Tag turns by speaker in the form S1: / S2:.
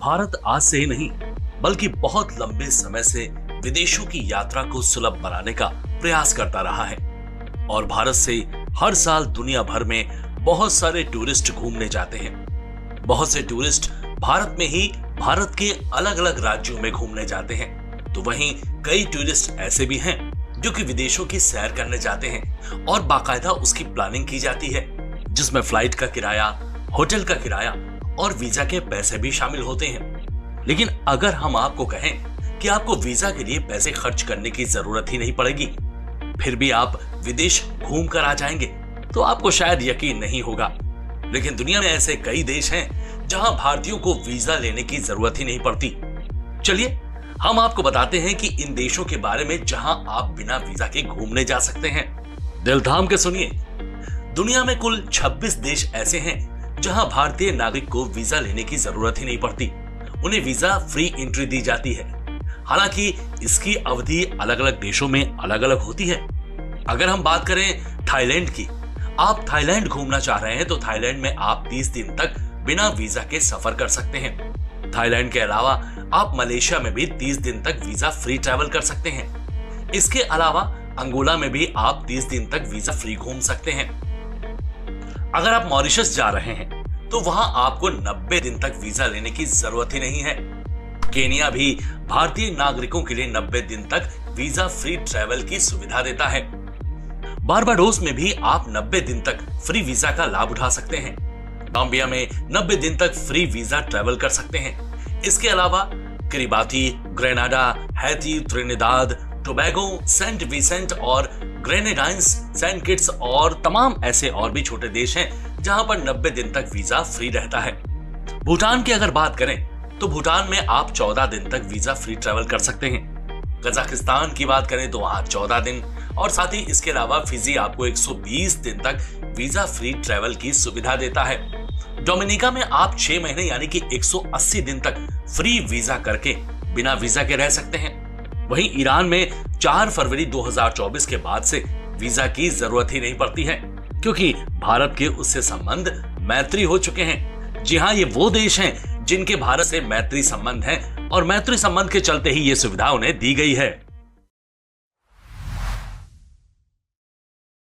S1: भारत आज से ही नहीं बल्कि बहुत लंबे समय से विदेशों की यात्रा को सुलभ बनाने का प्रयास करता रहा है और भारत से हर साल दुनिया भर में बहुत सारे टूरिस्ट घूमने जाते हैं। बहुत से टूरिस्ट भारत में ही भारत के अलग अलग राज्यों में घूमने जाते हैं, तो वहीं कई टूरिस्ट ऐसे भी हैं जो कि विदेशों की सैर करने जाते हैं और बाकायदा उसकी प्लानिंग की जाती है, जिसमें फ्लाइट का किराया, होटल का किराया और वीजा के पैसे भी शामिल होते हैं। लेकिन अगर हम आपको कहें कि आपको वीजा के लिए पैसे खर्च करने की जरूरत ही नहीं पड़ेगी, फिर भी आप विदेश घूम कर आ जाएंगे, तो आपको शायद यकीन नहीं होगा। लेकिन दुनिया में ऐसे कई देश हैं जहां भारतीयों को वीजा लेने की जरूरत ही नहीं पड़ती। चलिए हम आपको बताते हैं कि इन देशों के बारे में जहां आप बिना वीजा के घूमने जा सकते हैं। दिल थाम के सुनिए। दुनिया में कुल 26 देश ऐसे हैं जहां भारतीय नागरिक को वीजा लेने की जरूरत ही नहीं पड़ती, उन्हें वीजा फ्री एंट्री दी जाती है। हालांकि इसकी अवधि अलग अलग देशों में अलग अलग होती है। अगर हम बात करें थाईलैंड की, आप थाईलैंड घूमना चाह रहे हैं तो थाईलैंड में आप 30 दिन तक बिना वीजा के सफर कर सकते हैं। थाईलैंड के अलावा आप मलेशिया में भी 30 दिन तक वीजा फ्री ट्रैवल कर सकते हैं। इसके अलावा अंगोला में भी आप 30 दिन तक वीजा फ्री घूम सकते हैं। अगर आप मॉरिशस जा रहे हैं तो वहां आपको 90 दिन तक वीजा लेने की जरूरत ही नहीं है। केनिया भी भारतीय नागरिकों के लिए 90 दिन तक वीजा फ्री ट्रैवल की सुविधा देता है। बारबाडोस में भी आप 90 दिन तक फ्री वीजा का लाभ उठा सकते हैं। गाम्बिया में 90 दिन तक फ्री वीजा ट्रैवल कर सकते हैं। इसके अलावा Kiribati, Grenada, Haiti, Trinidad, Tobago, Saint Vincent और ग्रेनेडाइंस, सेंट किट्स और तमाम ऐसे और भी छोटे देश हैं जहां पर 90 दिन तक वीजा फ्री रहता है। भूटान की अगर बात करें तो भूटान में आप 14 दिन तक वीजा फ्री ट्रैवल कर सकते हैं। कजाकिस्तान की बात करें तो वहां 14 दिन और साथ ही इसके अलावा फिजी आपको 120 दिन तक वीजा फ्री ट्रैवल की सुविधा देता है। डोमिनिका में आप 6 महीने यानी कि 180 दिन तक फ्री वीजा करके बिना वीजा के रह सकते हैं। वहीं ईरान में 4 फरवरी 2024 के बाद से वीजा की जरूरत ही नहीं पड़ती है, क्योंकि भारत के उससे संबंध मैत्री हो चुके हैं। जी हाँ, ये वो देश हैं जिनके भारत से मैत्री संबंध हैं और मैत्री संबंध के चलते ही ये सुविधा उन्हें दी गई है।